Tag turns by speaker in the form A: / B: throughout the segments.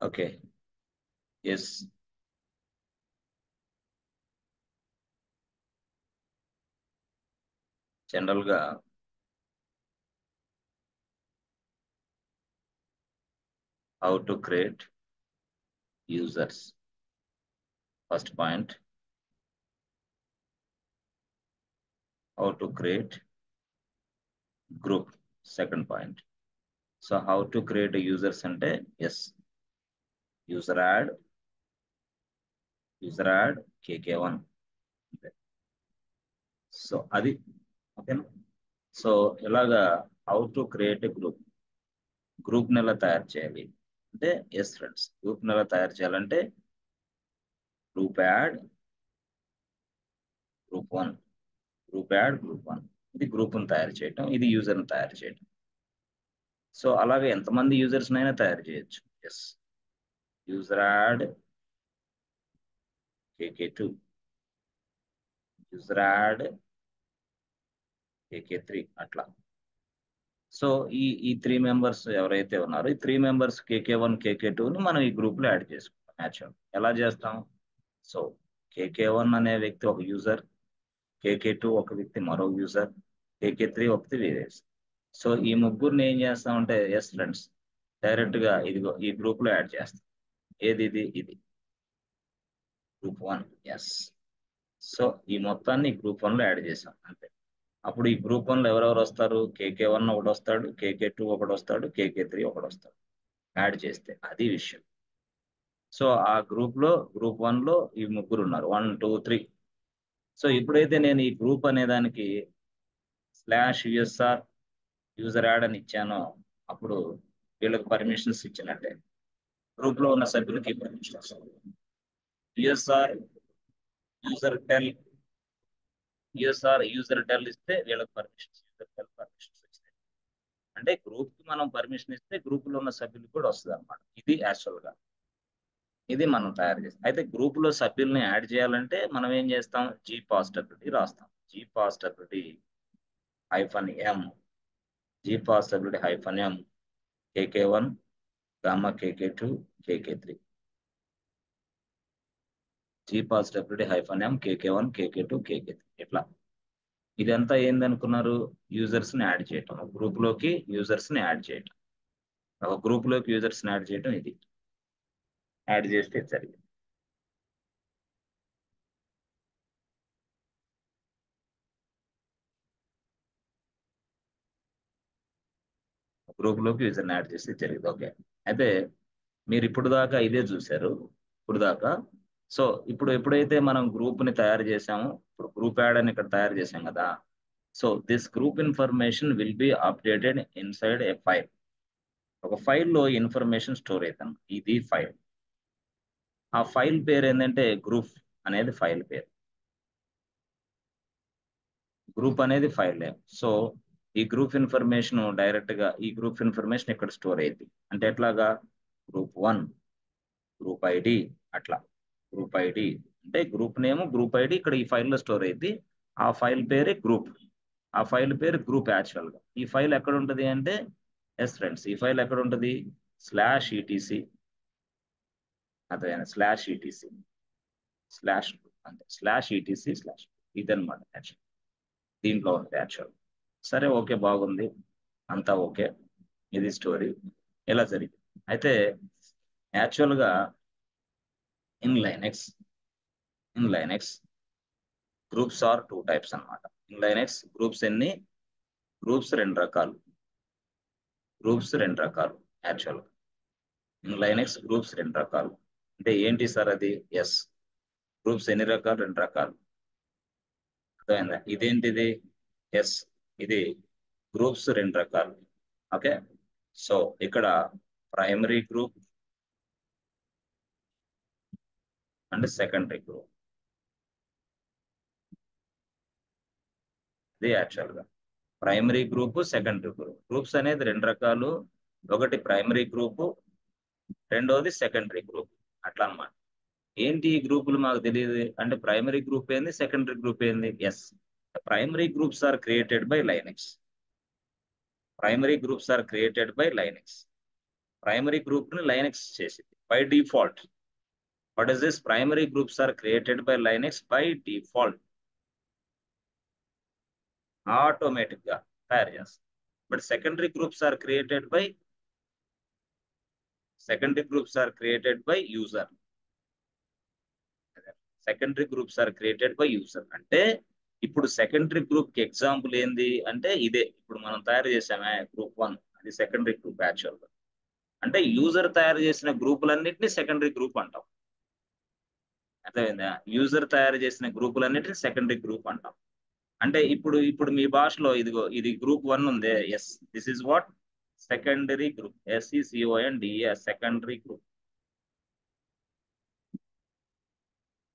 A: Okay. Yes. జనరల్గా how to create users first point, how to create group second point. So how to create users అంటే yes, user add KK1. So అది ఓకేనా. So ఇలాగా how to create group ని ఎలా తయారు చేయాలి అంటే ఎస్ ఫ్రెండ్స్, గ్రూప్ ని ఎలా తయారు చేయాలంటే గ్రూప్ యాడ్ గ్రూప్ 1 ఇది గ్రూప్ ని తయారు చేయటం, ఇది యూజర్ ని తయారు చేయటం. సో అలాగే ఎంతమంది యూజర్స్ నైనా తయారు చేయొచ్చు. Yes, user add KK2, user add KK3 అట్లా. సో ఈ 3 మెంబర్స్ ఎవరైతే ఉన్నారో ఈ 3 మెంబర్స్ KK1 KK2ని మనం ఈ గ్రూప్ లో యాడ్ చేసుకుంటాం. యాక్చువల్ ఎలా చేస్తాం? సో KK1 అనే వ్యక్తి ఒక యూజర్, KK2 ఒక వ్యక్తి మరో యూజర్, KK3 ఒకటి వేరే. సో ఈ ముగ్గురిని ఏం చేస్తామంటే ఎస్ ఫ్రెండ్స్, డైరెక్ట్ గా ఇదిగో ఈ గ్రూప్ లో యాడ్ చేస్తాం. ఏది ఇది గ్రూప్ 1. ఎస్. సో ఈ మొత్తాన్ని గ్రూప్ 1 లో యాడ్ చేసాం అంతే. అప్పుడు ఈ గ్రూప్ 1 లో ఎవరెవరు వస్తారు? KK1 ఒకటి వస్తాడు, KK2 ఒకటి వస్తాడు, KK3 ఒకటి వస్తాడు. యాడ్ చేస్తే అది విషయం. సో ఆ గ్రూప్ 1 లో ఈ ముగ్గురు ఉన్నారు, 1 2 3. సో ఎప్పుడైతే నేను ఈ గ్రూప్ అనే దానికి /USR యూజర్ యాడ్ అని ఇచ్చానో అప్పుడు వీళ్ళకి పర్మిషన్స్ ఇచ్చినట్టే, గ్రూప్ లో ఉన్న సభ్యులకి పర్మిషన్స్. యూఎస్ఆర్ యూజర్ టెల్ ఇస్తే వీళ్ళకి పర్మిషన్స్, యూజర్ టెల్ పర్మిషన్స్ వచ్చినాయి అంటే గ్రూప్ కి మనం పర్మిషన్ ఇస్తే గ్రూప్ లో ఉన్న సభ్యులకు కూడా వస్తుంది అనమాట. ఇది యాక్చువల్ గా ఇది మనం తయారు చేస్తాం. అయితే గ్రూప్ లో సభ్యుల్ని యాడ్ చేయాలంటే మనం ఏం చేస్తాం? GPOSWD రాస్తాం. GPOSWD-M GPOSWD-M KK1 gamma KK2 KK3 GPOSWD-M KK1 KK2 KK3 ఇట్లా. ఇదంతా ఏందనుకున్నారు? యూజర్స్ ని యాడ్ చేయటం, గ్రూప్ లోకి యూజర్స్ ని యాడ్ చేయటం. ఒక గ్రూప్ లోకి యూజర్స్ ని యాడ్ చేయటం, ఇది యాడ్ చేస్తే జరిగింది. గ్రూప్ లోకి యూజర్ ని యాడ్ చేస్తే జరిగింది. ఓకే. అయితే మీరు ఇప్పుడు దాకా ఇదే చూశారు ఇప్పుడు దాకా. సో ఇప్పుడు ఎప్పుడైతే మనం గ్రూప్ ని తయారు చేసామో, ఇప్పుడు గ్రూప్ యాడ్ అని ఇక్కడ తయారు చేసాం కదా. So this group information will be updated inside A file. ఒక ఫైల్లో ఇన్ఫర్మేషన్ స్టోర్ అవుతాం, ఇది ఫైల్. ఆ ఫైల్ పేరు ఏంటంటే గ్రూప్ అనేది ఫైల్ పేరు, గ్రూప్ అనేది ఫైల్ నేమ్. సో ఈ గ్రూప్ ఇన్ఫర్మేషన్ డైరెక్ట్ గా ఈ గ్రూప్ ఇన్ఫర్మేషన్ ఇక్కడ స్టోర్ అయింది అంటే ఎట్లాగా? గ్రూప్ 1 గ్రూప్ ID అట్లా. గ్రూప్ ID అంటే గ్రూప్ నేమ్, గ్రూప్ ID ఇక్కడ ఈ ఫైల్లో స్టోర్ అయింది. ఆ ఫైల్ పేరే గ్రూప్, ఆ ఫైల్ పేరు గ్రూప్. యాక్చువల్ గా ఈ ఫైల్ ఎక్కడ ఉంటుంది అంటే ఎస్ ఫ్రెండ్స్, ఈ ఫైల్ ఎక్కడ ఉంటుంది? /etc అదే /etc స్లాష్ అంటే /etc/ ఇదన్నమాట యాక్చువల్, దీంట్లో ఉంటుంది యాక్చువల్. సరే ఓకే, బాగుంది, అంతా ఓకే. ఇది స్టోరీ ఎలా జరిగింది. అయితే యాక్చువల్ గా in Linux groups are 2 types అన్నమాట. ఇన్ లైనెక్స్ గ్రూప్స్ ఎన్ని? గ్రూప్స్ 2 రకాలు. యాక్చువల్ ఇన్ లైనెక్స్ గ్రూప్స్ 2 రకాలు అంటే ఏంటి సార్ అది? ఎస్, గ్రూప్స్ ఎన్ని రకాలు? 2 రకాలు. అర్థమైందా? ఇదేంటిది? ఎస్, ఇది గ్రూప్స్ 2 రకాలు. ఓకే. సో ఇక్కడ primary group and secondary group, ఇది యాక్చువల్ గా primary group, secondary group. Groups అనేది 2 రకాలు, ఒకటి ప్రైమరీ గ్రూప్, రెండోది సెకండరీ గ్రూప్. అట్లా అన్నమాట. ఏంటి ఈ గ్రూపులు మాకు తెలియదు అంటే ప్రైమరీ గ్రూప్ ఏంది, సెకండరీ గ్రూప్ ఏంది? Yes, primary groups are created by Linux. Primary groups are created by Linux. Primary group ని లైనెక్స్ చేసింది. by default. What is this? Primary groups are created by Linux by default. Automatic గా తయారు చేస్తాం. But secondary groups are created by user. Secondary groups are created by user అంటే ఇప్పుడు secondary group కి example ఏంది అంటే ఇదే ఇప్పుడు మనం తయారు చేసామే గ్రూప్ 1 అది సెకండరీ గ్రూప్ యాక్చువల్ గా అంటే యూజర్ తయారు చేసిన గ్రూపులన్నింటినీ సెకండరీ గ్రూప్ అంటాం. అర్థమైందా? యూజర్ తయారు చేసిన గ్రూపులన్నింటినీ సెకండరీ గ్రూప్ అంటాం. అంటే ఇప్పుడు మీ భాషలో ఇదిగో ఇది గ్రూప్ 1 ఉందే, yes this is what secondary group, SECONDER secondary group.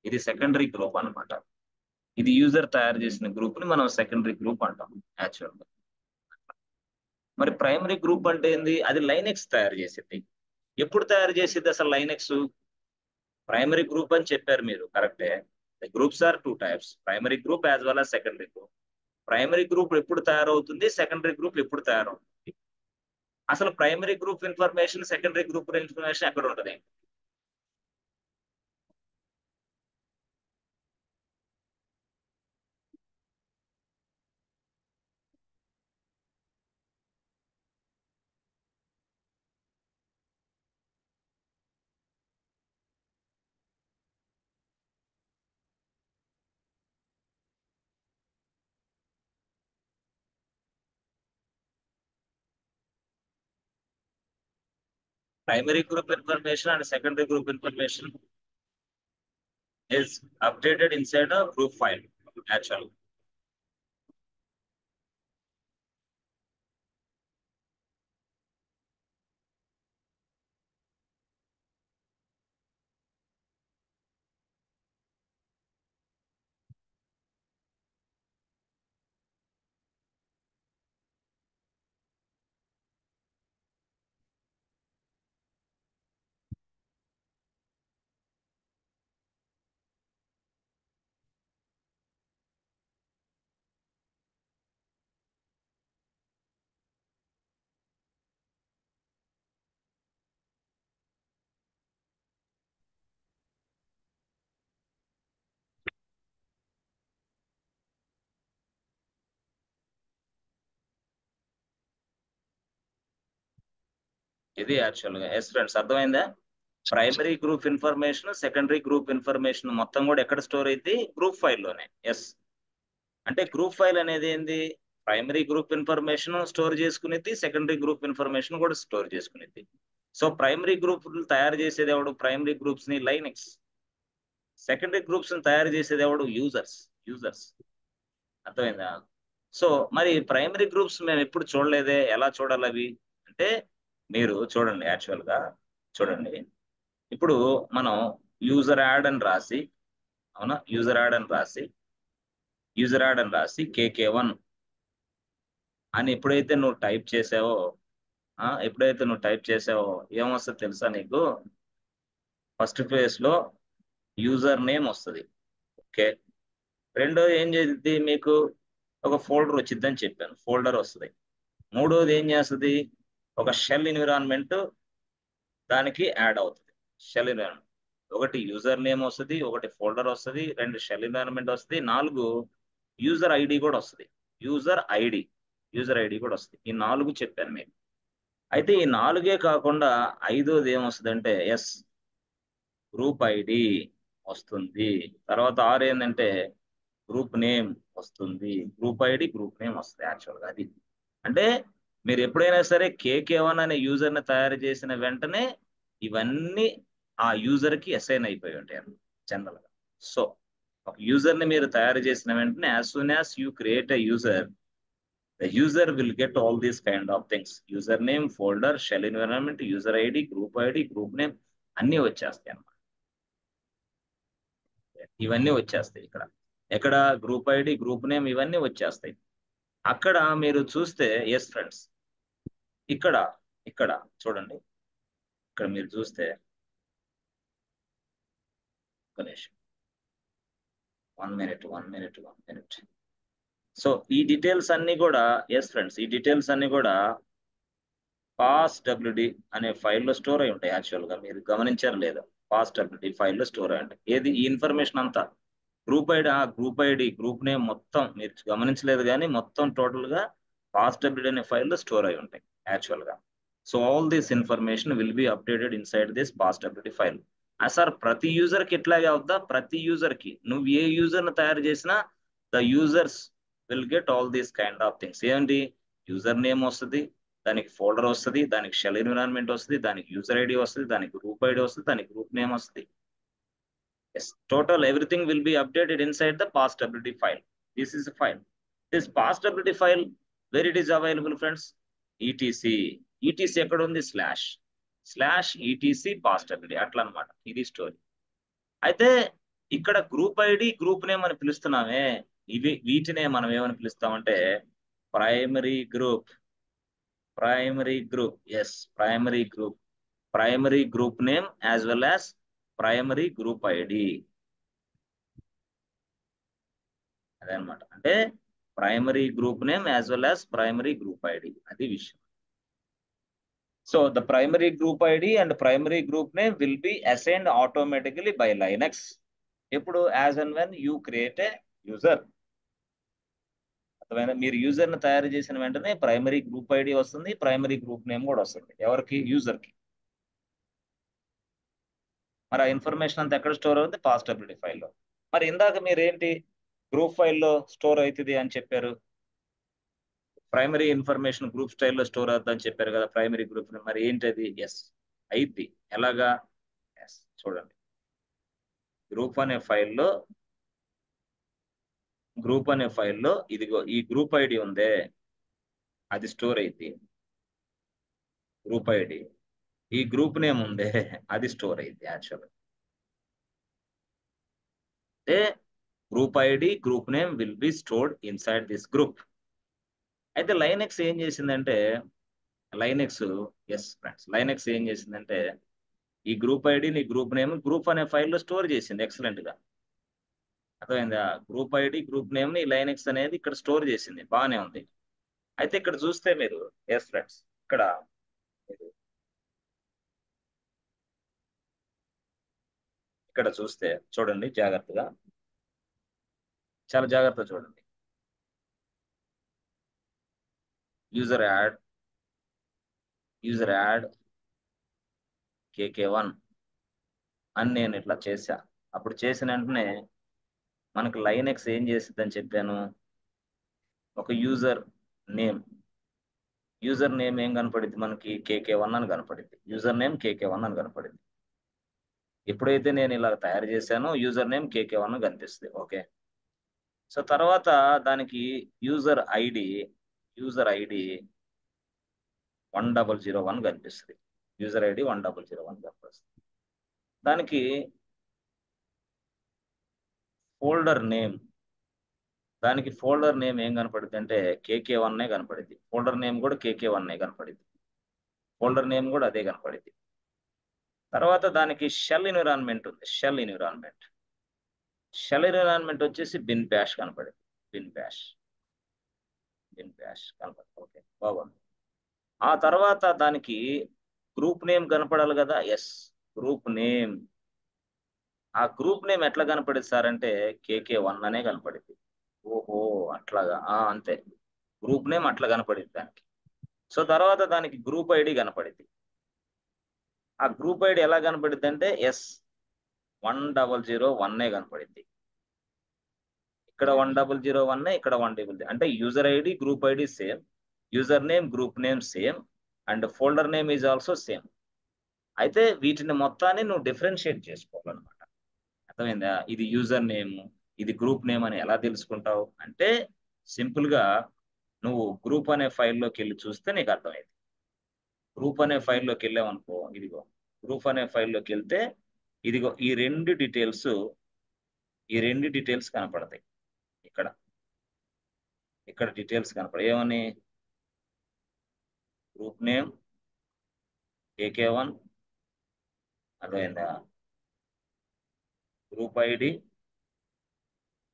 A: ఇది సెకండరీ గ్రూప్ అన్నమాట. ఇది యూజర్ తయారు చేసిన గ్రూప్ ని మనం సెకండరీ గ్రూప్ అంటాం యాక్చువల్ గా. మరి ప్రైమరీ గ్రూప్ అంటే ఏంది? అది లైనెక్స్ తయారు చేసేది. ఎప్పుడు తయారు చేసేది అసలు లైనెక్స్? ప్రైమరీ గ్రూప్ అని చెప్పారు మీరు, కరెక్టే. The groups are 2 types, primary group as well as secondary group. Primary group ఎప్పుడు తయారవుతుంది, సెకండరీ గ్రూప్ ఎప్పుడు తయారవుతుంది? అసలు primary group information, secondary group information ఎక్కడ ఉంటుంది? Primary group information and secondary group information is updated inside a group file actually. ఇది యాక్చువల్గా yes friends, అర్థమైందా? Primary group information, secondary group information మొత్తం కూడా ఎక్కడ స్టోర్ అయింది? గ్రూప్ ఫైల్లోనే. ఎస్ అంటే గ్రూప్ ఫైల్ అనేది ఏంది? ప్రైమరీ గ్రూప్ ఇన్ఫర్మేషన్ స్టోర్ చేసుకునేది, సెకండరీ గ్రూప్ ఇన్ఫర్మేషన్ కూడా స్టోర్ చేసుకునేది. సో ప్రైమరీ గ్రూప్ తయారు చేసేది ఎవడు? ప్రైమరీ గ్రూప్స్ ని లైనెక్స్. సెకండరీ గ్రూప్స్ ని తయారు చేసేది ఎవడు? యూజర్స్. అర్థమైందా? సో మరి ప్రైమరీ గ్రూప్స్ మేము ఎప్పుడు చూడలేదే, ఎలా చూడాలి అవి అంటే మీరు చూడండి, యాక్చువల్ గా చూడండి. ఇప్పుడు మనం యూజర్ యాడ్ అని రాసి, అవునా, యూజర్ యాడ్ అని రాసి KK1 అని ఎప్పుడైతే నువ్వు టైప్ చేసావో, ఏమొస్తుంది తెలుసా నీకు? ఫస్ట్ ఫేజ్ లో యూజర్ నేమ్ వస్తుంది, ఓకే. రెండోది ఏం చేస్తుంది మీకు? ఒక ఫోల్డర్ వచ్చిందని చెప్పాను, ఫోల్డర్ వస్తుంది. మూడోది ఏం చేస్తుంది? ఒక షెల్ ఎన్విరాన్మెంట్ దానికి యాడ్ అవుతుంది. షెల్ ఎన్విరాన్మెంట్ ఒకటి యూజర్ నేమ్ వస్తుంది, ఒకటి ఫోల్డర్ వస్తుంది, 2 షెల్ ఎన్విరాన్మెంట్ వస్తుంది, 4 యూజర్ ఐడి కూడా వస్తుంది. యూజర్ ఐడి కూడా వస్తుంది. ఈ 4 చెప్పాను మీకు. అయితే ఈ 4 కాకుండా 5వది ఏమొస్తుంది అంటే గ్రూప్ ఐడి వస్తుంది. తర్వాత 6 ఏంటంటే గ్రూప్ నేమ్ వస్తుంది. గ్రూప్ ఐడి, గ్రూప్ నేమ్ వస్తుంది యాక్చువల్గా. అది అంటే మీరు ఎప్పుడైనా సరే KK1 అనే యూజర్ ని తయారు చేసిన వెంటనే ఇవన్నీ ఆ యూజర్ కి అసైన్ అయిపోయి ఉంటాయి జనరల్ గా. సో ఒక యూజర్ ని మీరు తయారు చేసిన వెంటనే as soon as you create a user, the user will get all these kind of things. User name, folder, shell environment, user ID, group name అన్ని వచ్చేస్తాయి అన్నమాట. ఇవన్నీ వచ్చేస్తాయి ఇక్కడ. ఎక్కడ? గ్రూప్ ఐడి, గ్రూప్ నేమ్ ఇవన్నీ వచ్చేస్తాయి. అక్కడ మీరు చూస్తే ఎస్ ఫ్రెండ్స్, ఇక్కడ చూడండి, ఇక్కడ మీరు చూస్తే ఒక నిమిషం, 1 మినిట్. సో ఈ డీటెయిల్స్ అన్ని కూడా ఎస్ ఫ్రెండ్స్, ఈ డీటెయిల్స్ అన్ని కూడా పాస్ డబ్ల్యూడి అనే ఫైల్లో స్టోర్ అయి ఉంటాయి. యాక్చువల్గా మీరు గమనించారు లేదా? పాస్ డబ్ల్యూడి ఫైల్లో స్టోర్ అయి ఉంటాయి. ఏది ఈ ఇన్ఫర్మేషన్ అంతా గ్రూప్ ఐడి గ్రూప్ నేమ్ మొత్తం మీరు గమనించలేదు కానీ మొత్తం టోటల్గా పాస్ డబ్ల్యూడి అనే ఫైల్లో స్టోర్ అయి ఉంటాయి యాక్చువల్గా. So all this information will be updated inside this pass WD file. Sir ప్రతి యూజర్కి ఇట్లాగే అవుద్దా? ప్రతి యూజర్కి నువ్వు ఏ యూజర్ని తయారు చేసినా the users will get all these kind of things. ఏంటి? యూజర్ నేమ్ వస్తుంది, దానికి ఫోల్డర్ వస్తుంది, దానికి షెల్ ఎన్విరాన్మెంట్ వస్తుంది, దానికి యూజర్ ఐడి వస్తుంది, దానికి గ్రూప్ ఐడి వస్తుంది, దానికి గ్రూప్ నేమ్ వస్తుంది. Yes, total everything will be updated inside the passwd file. This is a file. This passwd file, where it is available, friends? etc. etc ఎక్కడ ఉంది? Slash etc passwd అట్లా అన్నమాట. ఇది story. అయితే ఇక్కడ గ్రూప్ ఐడి గ్రూప్ నేమ్ అని పిలుస్తున్నామే, వీటినే మనం ఏమని పిలుస్తామంటే primary group. Yes, primary group name as well as primary group ID. అదే అనమాట. అంటే primary group name as well as primary group ID, అది విషయం. So the primary group ID and primary group name will be assigned automatically by Linux. ఎప్పుడు? As and when you create a user. అర్థమైనా? మీరు user ని తయారు చేసిన వెంటనే primary group ID వస్తుంది, ప్రైమరీ గ్రూప్ నేమ్ కూడా వస్తుంది. ఎవరికి? యూజర్ కి. మరి ఆ ఇన్ఫర్మేషన్ అంతా ఎక్కడ స్టోర్ అవుతుంది? పాస్ డబ్ల్యూడి ఫైల్లో. మరి ఇందాక మీరు ఏంటి గ్రూప్ ఫైల్లో స్టోర్ అవుతుంది అని చెప్పారు? ప్రైమరీ ఇన్ఫర్మేషన్ గ్రూప్ స్టైల్లో స్టోర్ అవుతుందని చెప్పారు కదా ప్రైమరీ గ్రూప్. మరి ఏంటది? ఎస్, అయింది. ఎలాగా? ఎస్, చూడండి. గ్రూప్ అనే ఫైల్లో ఇదిగో ఈ గ్రూప్ ఐడి ఉందే, అది స్టోర్ అయింది. Group ID. ఈ గ్రూప్ నేమ్ ఉందే, అది స్టోర్ అయింది యాక్చువల్. అంటే group ID group name will B stored inside this group. అయితే లైనెక్స్ ఏం చేసిందంటే లైనెక్స్ ఏం చేసిందంటే ఈ గ్రూప్ ఐడి నీ గ్రూప్ నేమ్ గ్రూప్ అనే ఫైల్లో స్టోర్ చేసింది ఎక్సలెంట్ గా. అర్థమైందా? గ్రూప్ ఐడి గ్రూప్ నేమ్ ని లైనెక్స్ అనేది ఇక్కడ స్టోర్ చేసింది, బాగానే ఉంది. అయితే ఇక్కడ చూస్తే మీరు, ఎస్ ఫ్రెండ్స్, ఇక్కడ మీరు ఇక్కడ చూస్తే చూడండి జాగ్రత్తగా, చాలా జాగ్రత్తగా చూడండి. యూజర్ యాడ్ KK1 అని నేను ఇట్లా చేశా. అప్పుడు చేసిన వెంటనే మనకు లైనెక్స్ ఏం చేసిద్దని చెప్పాను? ఒక యూజర్ నేమ్ ఏం కనపడింది మనకి? KK1 అని కనపడింది. యూజర్ నేమ్ KK1 అని కనపడింది. ఎప్పుడైతే నేను ఇలా తయారు చేశానో యూజర్ నేమ్ KK1 కనిపిస్తుంది. ఓకే. సో తర్వాత దానికి యూజర్ ఐడి 1001 కనిపిస్తుంది. యూజర్ ఐడి 1001 కనిపిస్తుంది. దానికి ఫోల్డర్ నేమ్ ఏం కనపడుద్ది అంటే KK1 కనపడింది. ఫోల్డర్ నేమ్ కూడా KK1 కనపడింది. ఫోల్డర్ నేమ్ కూడా అదే కనపడింది. తర్వాత దానికి షెల్ ఎన్విరాన్మెంట్ ఉంది. షెల్ ఎన్విరాన్మెంట్ వచ్చేసి బిన్ బ్యాష్ కనపడింది. బిన్ బ్యాష్ కనపడింది. ఓకే, బాగుంది. ఆ తర్వాత దానికి గ్రూప్ నేమ్ కనపడాలి కదా? Yes, group name. ఆ గ్రూప్ నేమ్ ఎట్లా కనపడింది సార్ అంటే KK1 అనే కనపడింది. ఓహో, అట్లాగా, అంతే. గ్రూప్ నేమ్ అట్లా కనపడింది దానికి. సో తర్వాత దానికి గ్రూప్ ఐడి కనపడింది. ఆ గ్రూప్ ఐడి ఎలా కనపడింది అంటే ఎస్ 1001 కనపడింది. ఇక్కడ 1001, ఇక్కడ 100, అంటే user ID group ID same, user name group name same, and folder name is also same. అయితే వీటిని మొత్తాన్ని నువ్వు డిఫరెన్షియేట్ చేసుకోవాలన్నమాట. అర్థమైందా? ఇది యూజర్ నేమ్, ఇది గ్రూప్ నేమ్ అని ఎలా తెలుసుకుంటావు అంటే సింపుల్ గా నువ్వు గ్రూప్ అనే ఫైల్లోకి వెళ్ళి చూస్తే నీకు అర్థమైంది. గ్రూప్ అనే ఫైల్లోకి వెళ్ళామనుకో, ఇదిగో గ్రూప్ అనే ఫైల్లోకి వెళ్తే ఇదిగో ఈ రెండు డీటెయిల్స్ కనపడతాయి. ఇక్కడ డీటెయిల్స్ కనపడతాయి. ఏమని? గ్రూప్ నేమ్ KK1, అర్థమైందా? గ్రూప్ ఐడి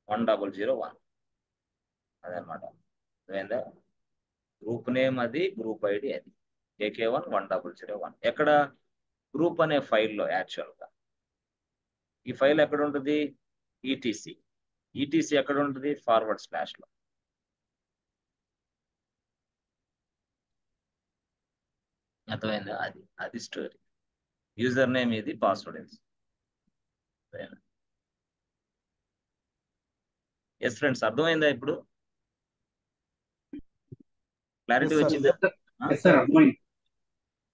A: 1001, అదనమాట. అర్థమైందా? గ్రూప్ నేమ్ అది, గ్రూప్ ఐడి అది. KK1 1001 ఎక్కడ గ్రూప్ అనే ఫైల్లో యాక్చువల్గా ఈ ఫైల్ ఎక్కడ ఉంటుంది ఈటీసీ ఎక్కడ ఉంటుంది // అర్థమైందా అది స్టోరీ యూజర్ నేమ్ ఇది పాస్వర్డ్ ఇది ఎస్ ఫ్రెండ్స్ అర్థమైందా ఇప్పుడు క్లారిటీ వచ్చిందా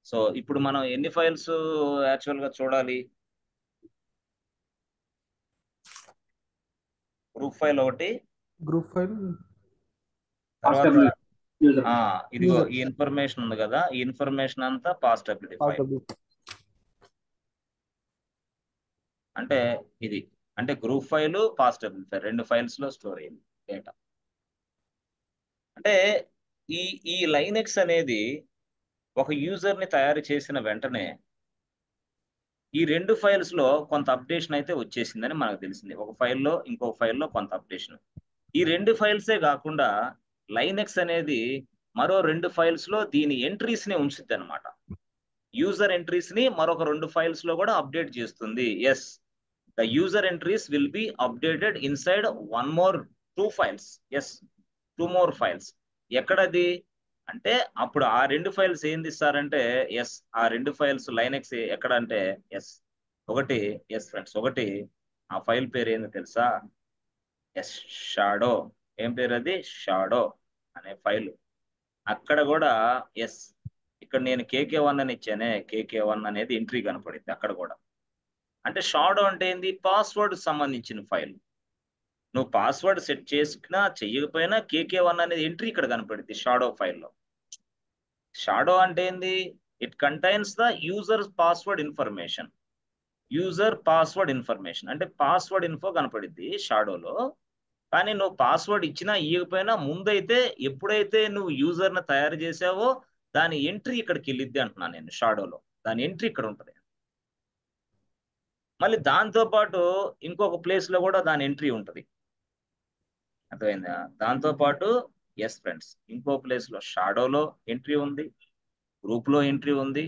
A: సో ఇప్పుడు మనం ఎన్ని ఫైల్స్ యాక్చువల్ గా చూడాలి గ్రూప్ ఫైల్ ఒకటి తర్వాత ఇదిగో ఈ ఇన్ఫర్మేషన్ ఉంది కదా ఈ ఇన్ఫర్మేషన్ అంతా పాస్టబిలిటీ ఫైల్ అంటే ఇది అంటే గ్రూప్ ఫైల్ పాస్టబిలిటీ ఫైల్ రెండు ఫైల్స్ లో స్టోర్ అయింది డేటా అంటే ఈ లైనెక్స్ అనేది ఒక యూజర్ ని తయారు చేసిన వెంటనే ఈ రెండు ఫైల్స్ లో కొంత అప్డేషన్ అయితే వచ్చేసిందని మనకు తెలిసింది ఒక ఫైల్లో ఇంకొక ఫైల్లో కొంత అప్డేషన్ ఈ రెండు ఫైల్సే కాకుండా లైనెక్స్ అనేది మరో రెండు ఫైల్స్ లో దీని ఎంట్రీస్ ని ఉంచుద్ది అనమాట యూజర్ ఎంట్రీస్ ని మరొక రెండు ఫైల్స్ లో కూడా అప్డేట్ చేస్తుంది yes the user entries will be updated inside two files yes 2 more files ఎక్కడది అంటే అప్పుడు ఆ రెండు ఫైల్స్ ఏం తీస్తారంటే ఎస్ ఆ రెండు ఫైల్స్ లైనెక్స్ ఎక్కడ అంటే ఎస్ ఒకటి ఎస్ ఫ్రెండ్స్ ఒకటి ఆ ఫైల్ పేరు ఏంది తెలుసా ఎస్ షాడో ఏం పేరు అది షాడో అనే ఫైల్ అక్కడ కూడా ఎస్ ఇక్కడ నేను KK1 అని ఇచ్చానే KK1 అనేది ఎంట్రీ కనపడింది అక్కడ కూడా అంటే షాడో అంటే ఏంది పాస్వర్డ్ సంబంధించిన ఫైల్ నువ్వు పాస్వర్డ్ సెట్ చేసుకున్నా చెయ్యకపోయినా KK1 అనేది ఎంట్రీ ఇక్కడ కనపడింది షాడో ఫైల్లో షాడో అంటే ఏంది it contains the user password information అంటే పాస్వర్డ్ ఇన్ఫో కనపడింది షాడోలో కానీ నువ్వు పాస్వర్డ్ ఇచ్చినా ఇవ్వకపోయినా ముందైతే ఎప్పుడైతే నువ్వు యూజర్ ని తయారు చేసావో దాని ఎంట్రీ ఇక్కడికి వెళ్ళిద్ది అంటున్నాను నేను షాడోలో దాని ఎంట్రీ ఇక్కడ ఉంటుంది మళ్ళీ దాంతో పాటు ఇంకొక ప్లేస్ లో కూడా దాని ఎంట్రీ ఉంటుంది అర్థమైందా దాంతో పాటు ఎస్ ఫ్రెండ్స్ ఇంకో ప్లేస్ లో షాడోలో ఎంట్రీ ఉంది గ్రూప్ లో ఎంట్రీ ఉంది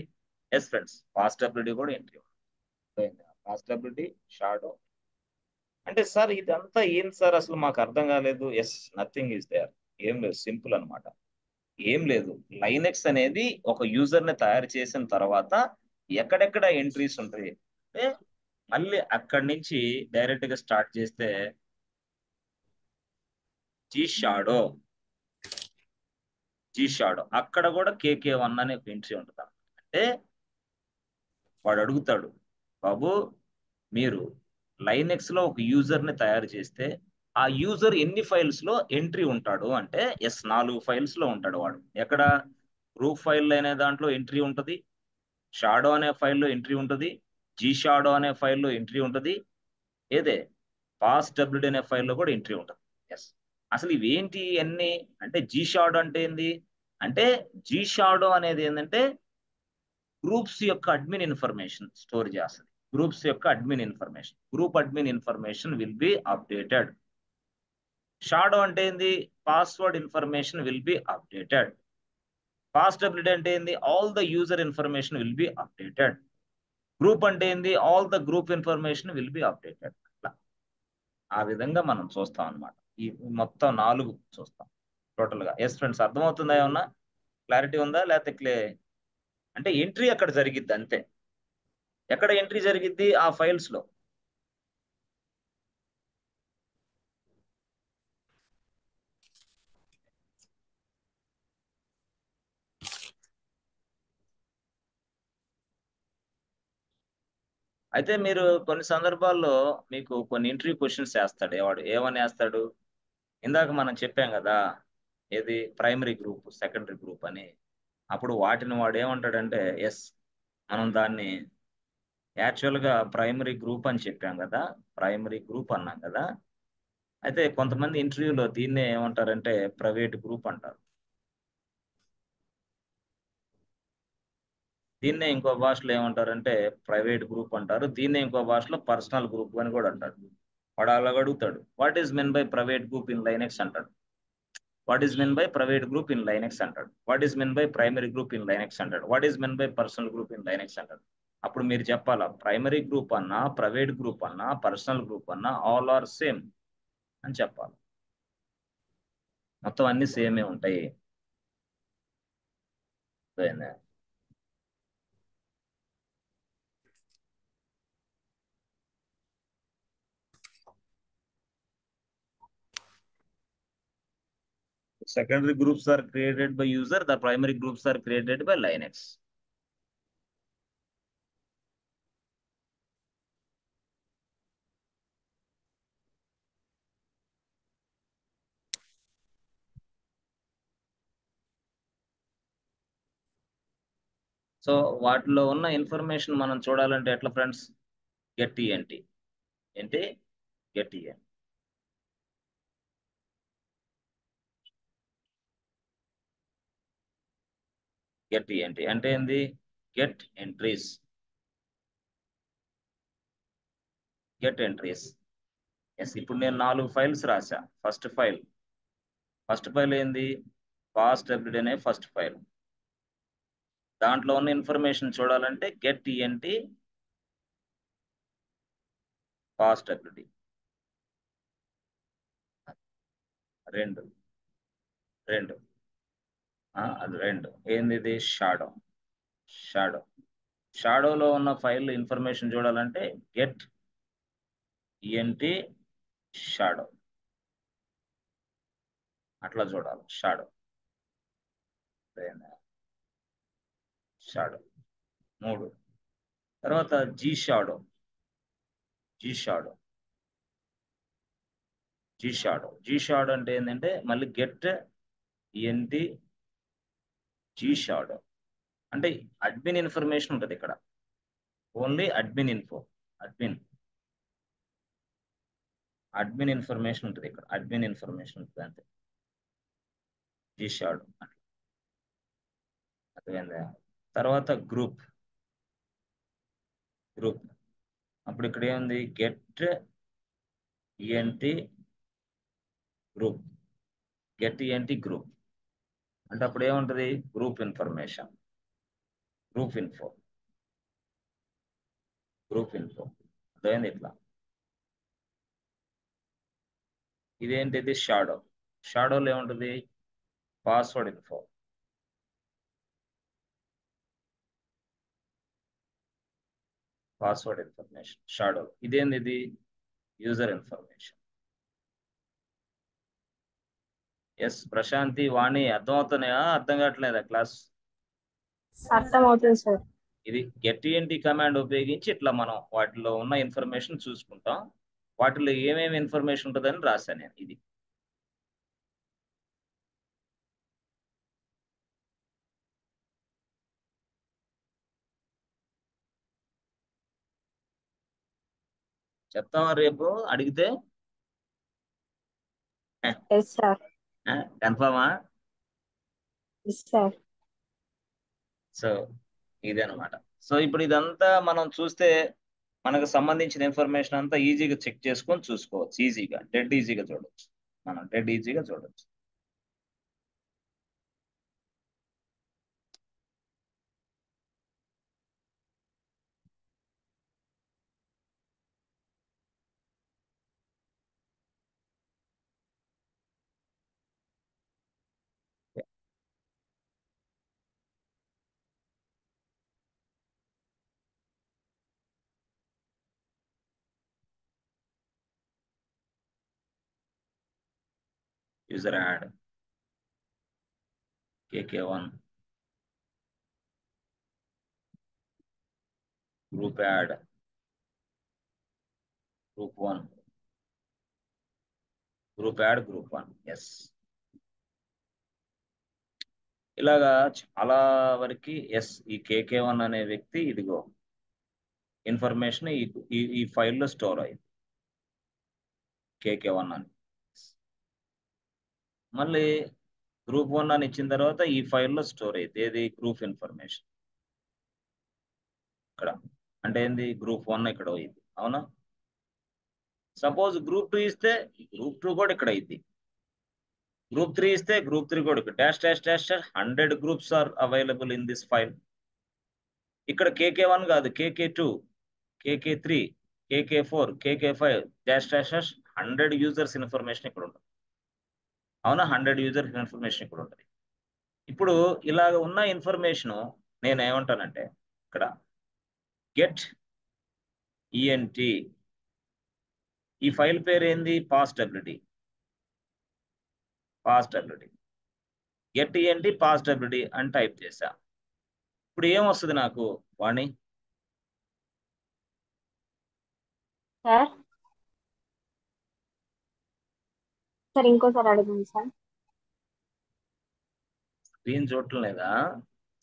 A: ఎస్ ఫ్రెండ్స్ పాస్టబిలిటీ కూడా ఎంట్రీ ఉంది అర్థమైందా పాస్టబిలిటీ షాడో అంటే సార్ ఇదంతా ఏం సార్ అసలు మాకు అర్థం కాలేదు ఎస్ నథింగ్ ఈస్ దేర్ ఏం లేదు సింపుల్ అనమాట ఏం లేదు లైనెక్స్ అనేది ఒక యూజర్ ని తయారు చేసిన తర్వాత ఎక్కడెక్కడ ఎంట్రీస్ ఉంటాయి అంటే మళ్ళీ అక్కడి నుంచి డైరెక్ట్ గా స్టార్ట్ చేస్తే జీ షాడో అక్కడ కూడా KK1 అనే ఒక ఎంట్రీ ఉంటుంది అంటే వాడు అడుగుతాడు బాబు మీరు లైనెక్స్ లో ఒక యూజర్ ని తయారు చేస్తే ఆ యూజర్ ఎన్ని ఫైల్స్ లో ఎంట్రీ ఉంటాడు అంటే ఎస్ 4 ఫైల్స్ లో ఉంటాడు వాడు ఎక్కడ గ్రూప్ ఫైల్ అనే దాంట్లో ఎంట్రీ ఉంటుంది షాడో అనే ఫైల్లో ఎంట్రీ ఉంటుంది జీ షాడో అనే ఫైల్లో ఎంట్రీ ఉంటుంది ఏదే పాస్టబిలిటీ అనే ఫైల్లో కూడా ఎంట్రీ ఉంటుంది ఎస్ అసలు ఇవేంటి అన్ని అంటే జీ షాడో అంటే ఏంది అంటే జీ షాడో అనేది ఏంటంటే గ్రూప్స్ యొక్క అడ్మిన్ ఇన్ఫర్మేషన్ స్టోర్ చేస్తుంది గ్రూప్స్ యొక్క admin information group admin information will be updated shadow అంటే ఏంది password information will be updated పాస్టబిలిటీ అంటే ఏంది all the user information will be updated group అంటే ఏంది all the group information will be updated అట్లా ఆ విధంగా మనం చూస్తాం అనమాట ఈ మొత్తం 4 చూస్తాం టోటల్ గా ఎస్ ఫ్రెండ్స్ అర్థమవుతుందా ఏమన్నా క్లారిటీ ఉందా లేకపోతే అంటే ఎంట్రీ అక్కడ జరిగిద్ది అంతే ఎక్కడ ఎంట్రీ జరిగిద్ది ఆ ఫైల్స్ లో అయితే మీరు కొన్ని సందర్భాల్లో మీకు కొన్ని ఇంటర్వ్యూ క్వశ్చన్స్ వేస్తాడు వాడు ఏమని వేస్తాడు ఇందాక మనం చెప్పాం కదా ఏది ప్రైమరీ గ్రూప్ సెకండరీ గ్రూప్ అని అప్పుడు వాటిని వాడు ఏమంటాడంటే ఎస్ మనం దాన్ని యాక్చువల్గా ప్రైమరీ గ్రూప్ అని చెప్పాం కదా ప్రైమరీ గ్రూప్ అన్నాం కదా అయితే కొంతమంది ఇంటర్వ్యూలో దీన్నే ఏమంటారంటే ప్రైవేట్ గ్రూప్ అంటారు దీన్నే ఇంకో భాషలో ఏమంటారంటే ప్రైవేట్ గ్రూప్ అంటారు దీన్నే ఇంకో భాషలో పర్సనల్ గ్రూప్ అని కూడా అంటారు వాడు అలా అడుగుతాడు what is meant by private group in Linux అంటాడు what is meant by private group in Linux అంటాడు. What is meant by primary group in Linux అంటాడు. What is meant by personal group in Linux అంటాడు. అప్పుడు మీరు చెప్పాలా, primary group అన్నా, private group అన్నా, personal group అన్నా ఆల్ ఆర్ సేమ్ అని చెప్పాలి. మొత్తం అన్ని సేమే ఉంటాయి. Secondary groups are created by user. The primary groups are created by Linux. So వాటిలో ఉన్న ఇన్ఫర్మేషన్ మనం చూడాలంటే ఎట్లా ఫ్రెండ్స్, గెట్ ఏంటి ఏంటి గెట్ గెట్ ఏంటి అంటే ఏంది, get entries. Get entries. Yes, ఇప్పుడు నేను 4 ఫైల్స్ రాసా. ఫస్ట్ ఫైల్ ఏంది, పాస్ట్ ఎవ్రీడే అనే ఫస్ట్ ఫైల్. దాంట్లో ఉన్న ఇన్ఫర్మేషన్ చూడాలంటే గెట్ ఏంటి పాస్ట్ ఎవ్రీడే. రెండు రెండు అది రెండు ఏంది, ఇది షాడో. షాడోలో ఉన్న ఫైల్ ఇన్ఫర్మేషన్ చూడాలంటే గెట్ ఈఎన్టి షాడో, అట్లా చూడాలి. షాడో 3. తర్వాత జీ షాడో. అంటే ఏంటంటే మళ్ళీ గెట్ ఈఎన్టి జీ షాడో అంటే అడ్మిన్ ఇన్ఫర్మేషన్ ఉంటుంది ఇక్కడ. Only admin info, admin information ఉంటుంది ఇక్కడ. అడ్మిన్ ఇన్ఫర్మేషన్ ఉంటుంది అంతే. జీ షాడో అర్థమైందా. తర్వాత గ్రూప్. అప్పుడు ఇక్కడ ఏముంది, గెట్ ఈఎన్టి గ్రూప్. గ్రూప్ అంటే అప్పుడు ఏముంటది, గ్రూప్ ఇన్ఫర్మేషన్, గ్రూప్ ఇన్ఫో అర్థమైంది. ఇట్లా ఇదేంటిది షాడోలో ఏముంటది, పాస్వర్డ్ ఇన్ఫో. Information shadow. ఇదేంది, ఇది యూజర్ ఇన్ఫర్మేషన్. ఎస్ ప్రశాంతి, వాణి అర్థమవుతున్నాయా, అర్థం కావట్లేదా క్లాస్?
B: అర్థమవుతుంది సార్.
A: ఇది గెట్ కమాండ్ ఉపయోగించి ఇట్లా మనం వాటిలో ఉన్న ఇన్ఫర్మేషన్ చూసుకుంటాం. వాటిలో ఏమేమి ఇన్ఫర్మేషన్ ఉంటుందని రాశాను నేను. ఇది చెప్తావా రేపు అడిగితే? కన్ఫర్మా? సో ఇదనమాట. సో ఇప్పుడు ఇదంతా మనం చూస్తే మనకు సంబంధించిన ఇన్ఫర్మేషన్ అంతా ఈజీగా చెక్ చేసుకొని చూసుకోవచ్చు. డెడ్ ఈజీగా చూడవచ్చు. User add KK1, group add group 1, group 1. Yes, ఇలాగా చాలా వరకు. ఎస్, ఈ KK1 అనే వ్యక్తి ఇదిగో ఇన్ఫర్మేషన్ ఈ ఫైల్లో స్టోర్ అయింది, KK1 అని. మళ్ళీ గ్రూప్ 1 అని ఇచ్చిన తర్వాత ఈ ఫైల్లో స్టోర్ అయింది ఏది, గ్రూప్ ఇన్ఫర్మేషన్ ఇక్కడ. అంటే ఏంది, గ్రూప్ 1 ఇక్కడ అయింది, అవునా? సపోజ్ గ్రూప్ 2 ఇస్తే గ్రూప్ 2 కూడా ఇక్కడ అయింది. గ్రూప్ 3 ఇస్తే గ్రూప్ 3 కూడా dash dash dash 100 groups are available in this file. ఇక్కడ KK1 కాదు, KK2, KK3, KK4, KK5 dash dash dash 100 users information ఇక్కడ ఉంటుంది. అవునా, 100 యూజర్స్ ఇన్ఫర్మేషన్ ఇక్కడ ఉంటుంది. ఇప్పుడు ఇలాగ ఉన్న ఇన్ఫర్మేషన్ నేను ఏమంటానంటే ఇక్కడ గెట్ ఈఎన్టీ, ఈ ఫైల్ పేరు ఏంది, పాస్డబ్ల్యూడి. గెట్ ఈఎన్టీ పాస్డబ్ల్యూడి అని టైప్ చేశా. ఇప్పుడు ఏమొస్తుంది నాకు వాణి?
B: సార్ సార్ ఇంకోసారి అడగండి సార్.
A: స్క్రీన్ చూడటం లేదా?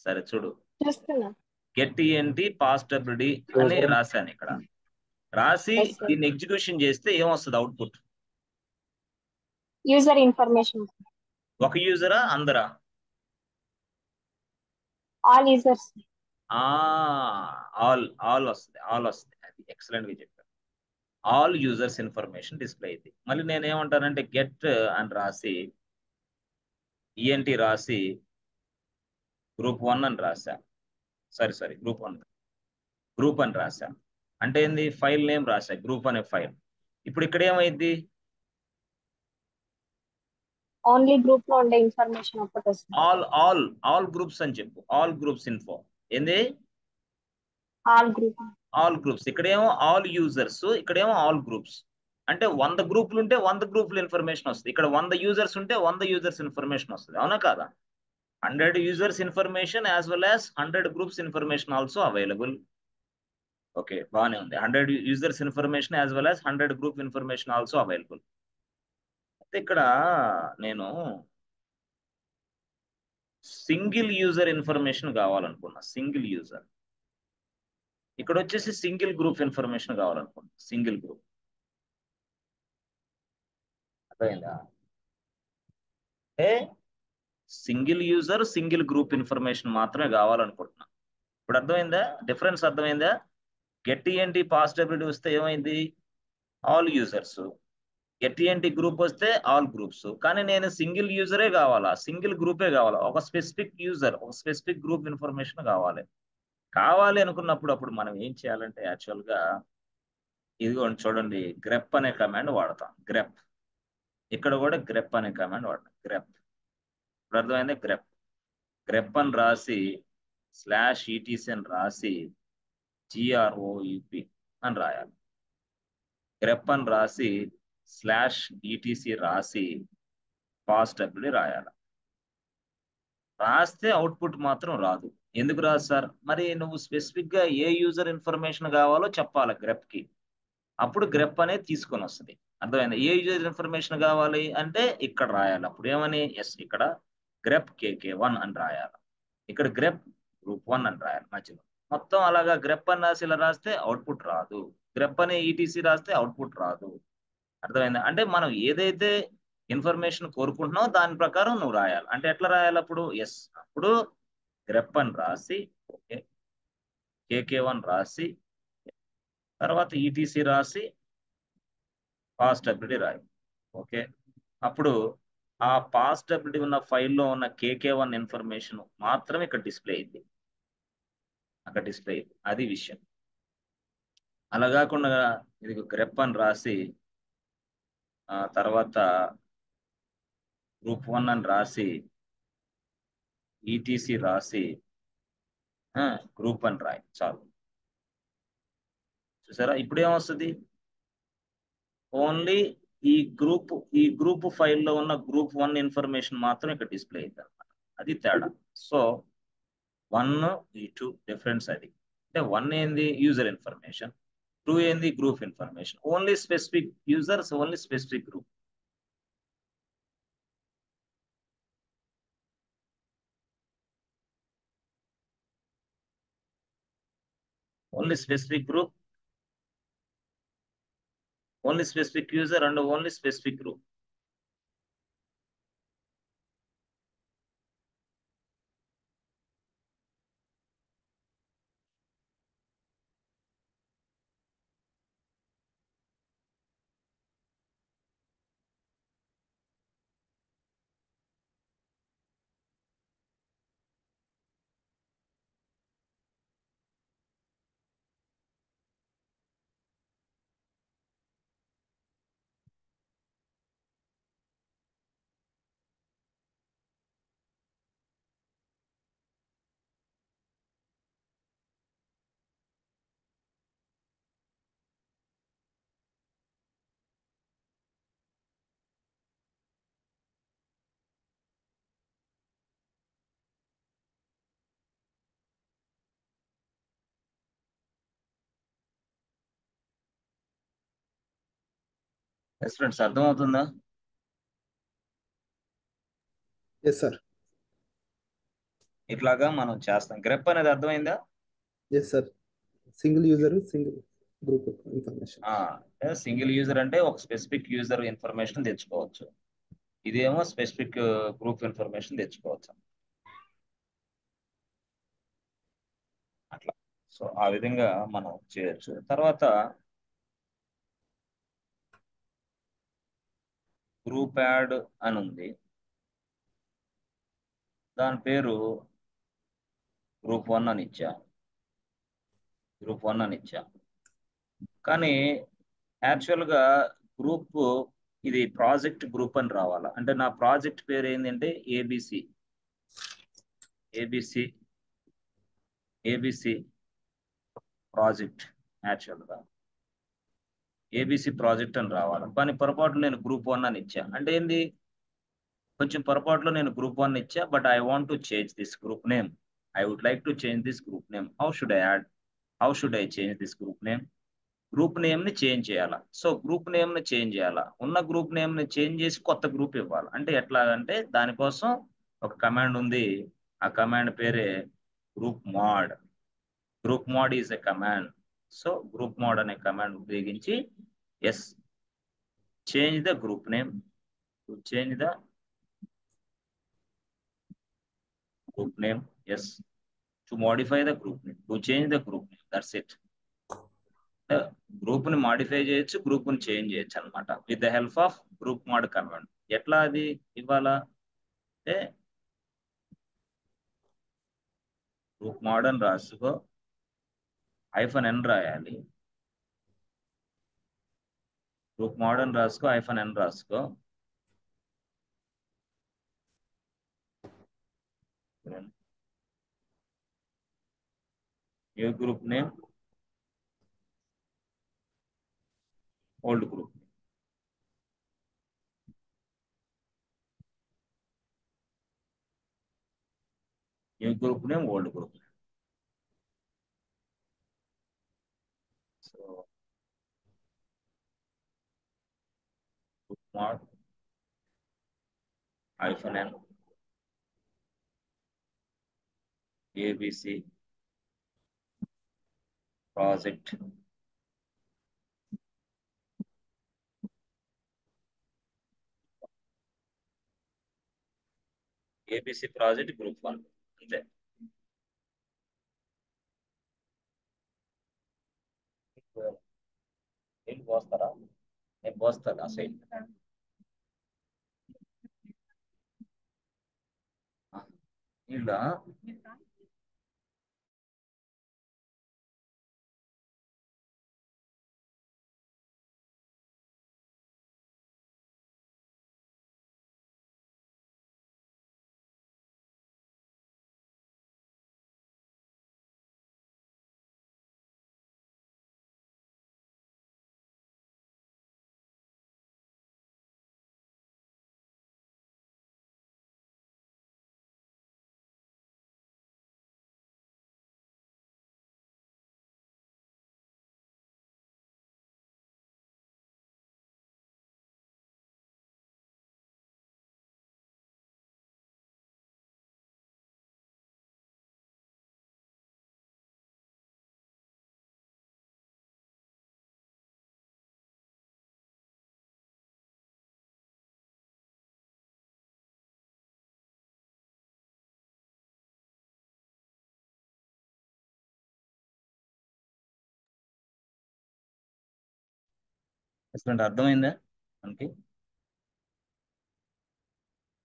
A: సరే చూడు,
B: చూస్తున్నా.
A: గెట్ ఈఎన్టీ పాస్డబ్ల్యూడి అని రాశాను ఇక్కడ. రాసి
B: ఎస్ సార్.
A: దీన్ని ఎగ్జిక్యూషన్ చేస్తే ఏమొస్తుంది అవుట్పుట్?
B: User information.
A: ఒక యూజరా అందరా?
B: All users.
A: ఆల్ వస్తుంది, అది ఎక్సలెంట్ గా చెప్పారు. ఆల్ యూజర్స్ ఇన్ఫర్మేషన్ డిస్ప్లే అయింది. మళ్ళీ నేను ఏమంటానంటే గెట్ అని రాసి ఈఎన్టీ రాసి గ్రూప్ 1 అని రాశా. సారీ గ్రూప్ అని రాశా. అంటే ఏంది, ఫైల్ నేమ్ రాశా, గ్రూప్ అనే ఫైల్. ఇప్పుడు ఇక్కడ ఏమైంది,
B: ఓన్లీ గ్రూప్ లో ఉండే ఇన్ఫర్మేషన్ ఒక్కటి వస్తుంది.
A: ఆల్ గ్రూప్స్ అని చెప్పు, ఆల్ గ్రూప్స్ ఇన్ఫో. ఏంది,
B: ఆల్ గ్రూప్.
A: All groups. ఇక్కడేమో ఆల్ యూజర్స్, ఇక్కడేమో ఆల్ గ్రూప్స్. అంటే 100 గ్రూపులు ఉంటే 100 గ్రూపుల ఇన్ఫర్మేషన్ వస్తుంది. ఇక్కడ 100 యూజర్స్ ఉంటే 100 యూజర్స్ ఇన్ఫర్మేషన్ వస్తుంది. అవునా కాదా? 100 users information as well as 100 groups information also available. Okay, బాగానే ఉంది. 100 users information as well as 100 group information also available. అయితే ఇక్కడ నేను సింగిల్ యూజర్ ఇన్ఫర్మేషన్ కావాలనుకున్నా. సింగిల్ యూజర్, ఇక్కడ వచ్చేసి సింగిల్ గ్రూప్ ఇన్ఫర్మేషన్ కావాలనుకున్నా. సింగిల్ గ్రూప్, అర్థమైందా? అంటే single user single group information మాత్రమే కావాలనుకుంటున్నా. ఇప్పుడు అర్థమైందా డిఫరెన్స్? అర్థమైందా? గెట్ ఈఎన్టీ పాస్డబ్ల్యూడి వస్తే ఏమైంది, all users. Get ENT group వస్తే ఆల్ గ్రూప్స్. కానీ నేను సింగిల్ యూజరే కావాలా, సింగిల్ గ్రూపే కావాలా, ఒక స్పెసిఫిక్ యూజర్, ఒక స్పెసిఫిక్ గ్రూప్ ఇన్ఫర్మేషన్ కావాలి అనుకున్నప్పుడు అప్పుడు మనం ఏం చేయాలంటే యాక్చువల్గా ఇదిగోండి చూడండి, గ్రెప్ అనే కమాండ్ వాడతాం. గ్రెప్, ఇక్కడ కూడా గ్రెప్ అనే కమాండ్ వాడతాం. గ్రెప్, ఇప్పుడు అర్థమైంది. గ్రెప్ అని రాసి /etc అని రాసి GROUP అని రాయాలి. గ్రెప్ అని రాసి /etc రాసి పాస్డబ్ల్యూడి రాయాలి. రాస్తే అవుట్పుట్ మాత్రం రాదు. ఎందుకు రాదు సార్? మరి నువ్వు స్పెసిఫిక్ గా ఏ యూజర్ ఇన్ఫర్మేషన్ కావాలో చెప్పాలి గ్రెప్ కి, అప్పుడు గ్రెప్ అనేది తీసుకొని వస్తుంది. అర్థమైంది? ఏ యూజర్ ఇన్ఫర్మేషన్ కావాలి అంటే ఇక్కడ రాయాలి. అప్పుడు ఏమని, ఇక్కడ గ్రెప్ KK1 అని రాయాలి, ఇక్కడ గ్రెప్ గ్రూప్ 1 అని రాయాలి మధ్యలో. మొత్తం అలాగా గ్రెప్ అని రాసి ఇలా రాస్తే అవుట్పుట్ రాదు, గ్రెప్ అనే ETC రాస్తే అవుట్పుట్ రాదు. అర్థమైందా? అంటే మనం ఏదైతే ఇన్ఫర్మేషన్ కోరుకుంటున్నావు దాని ప్రకారం నువ్వు రాయాలి. అంటే ఎట్లా రాయాలి అప్పుడు? అప్పుడు గ్రెప్ అని రాసి ఓకే, KK1 రాసి తర్వాత ETC రాసి పాస్డబ్ల్యూడి రాయి. ఓకే, అప్పుడు ఆ పాస్డబ్ల్యూడి ఉన్న ఫైల్లో ఉన్న KK1 ఇన్ఫర్మేషన్ మాత్రమే ఇక్కడ డిస్ప్లే అయింది, అక్కడ డిస్ప్లే అయింది. అది విషయం. అలా కాకుండా ఇది గ్రెప్ అని రాసి తర్వాత గ్రూప్ 1 అని రాసి ETC రాసి గ్రూప్ అని రాయి చాలు. చూసారా ఇప్పుడు ఏమొస్తుంది? ఓన్లీ ఈ గ్రూప్ ఫైల్లో ఉన్న గ్రూప్ 1 ఇన్ఫర్మేషన్ మాత్రం ఇక్కడ డిస్ప్లే అయింది అనమాట. అది తేడా. సో 1 ఈ 2 డిఫరెన్స్ అది. అంటే 1 ఏంది యూజర్ ఇన్ఫర్మేషన్, 2 ఏంది group information. Only specific users, only specific group. Only specific group, only specific user and only specific group. Students అర్థమవుతుందా?
C: Yes sir.
A: ఇట్లాగా మనం చేస్తాం. గ్రెప్ అనేది అర్థమైందా?
C: Yes sir. Single user single group information.
A: Single user అంటే ఒక specific user information తెచ్చుకోవచ్చు. ఇదేమో స్పెసిఫిక్ గ్రూప్ ఇన్ఫర్మేషన్ తెచ్చుకోవచ్చు అట్లా. సో ఆ విధంగా మనం చేయొచ్చు. తర్వాత గ్రూప్ యాడ్ అని ఉంది, దాని పేరు గ్రూప్ 1 అని ఇచ్చా. కానీ యాక్చువల్గా గ్రూప్ ఇది ప్రాజెక్ట్ గ్రూప్ అని రావాలా. అంటే నా ప్రాజెక్ట్ పేరు ఏంటంటే ఏబిసి ప్రాజెక్ట్. యాక్చువల్గా ఏబిసి ప్రాజెక్ట్ అని రావాలి, కానీ పొరపాటు నేను గ్రూప్ 1 అని ఇచ్చా. అంటే ఏంది, కొంచెం పొరపాటులో నేను గ్రూప్ 1 ఇచ్చా. But I want to change this group name. I would like to change this group name. How should I change this group name? Group name ని చేంజ్ చేయాలా. సో గ్రూప్ నేమ్ ని చేంజ్ చేయాలా, ఉన్న group name ని change చేసి కొత్త group ఇవ్వాలి. అంటే ఎట్లాగంటే దానికోసం ఒక కమాండ్ ఉంది. ఆ కమాండ్ పేరే group mod. Group mod is a command. So group mod అనే కమాండ్ ఉపయోగించి yes change the group name, change the group name, yes, to modify the group name, to change the group name, that's it. Group ని modify చేయొచ్చు, group ని change చేయొచ్చు అనమాట with the help of group mod command. ఎట్లా అది ఇవ్వాలా అంటే group mod అని రాసుకో, -n రాయాలి. గ్రూప్ మాడ్ అని రాసుకో, -n రాసుకో. New group name, old group. New group name, old group. So group mod -n ABC project ABC project group 1 అంతే. ఏం పోస్తారా? నేను పోస్తాను ఆ సైడ్. ఇలా ఎక్సలెంట్. అర్థమైందా మనకి?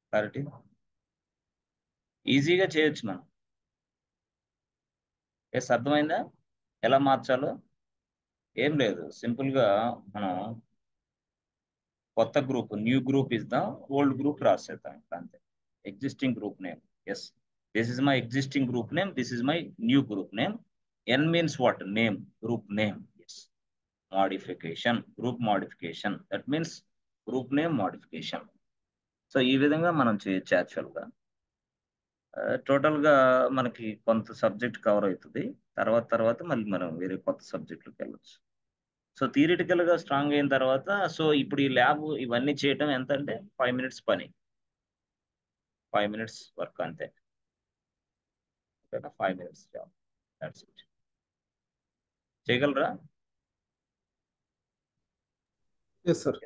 A: క్లారిటీ ఈజీగా చేయొచ్చు మనం. ఎస్ అర్థమైందా ఎలా మార్చాలో? ఏం లేదు, సింపుల్ గా మనం కొత్త గ్రూప్, న్యూ గ్రూప్ ఇద్దాం, ఓల్డ్ గ్రూప్ రాసేద్దాం అంతే. Existing group name, yes this is my existing group name, this is my new group name. N means what? Name, group name. Yes modification, group modification, that means group name modification. So ఈ విధంగా మనం చేయొచ్చు. యాక్చువల్గా టోటల్గా మనకి కొంత subject cover అవుతుంది. తర్వాత మళ్ళీ మనం వేరే కొత్త సబ్జెక్టులకు వెళ్ళొచ్చు. సో థియరిటికల్ గా స్ట్రాంగ్ అయిన తర్వాత సో ఇప్పుడు ఈ ల్యాబ్ ఇవన్నీ చేయటం ఎంత అంటే 5 minutes పని, 5 minutes వర్క్ అంతే. ఓకేనా, 5 minutes జాబ్, దట్స్ ఇట్. చేయగలరా?
C: Yes sir.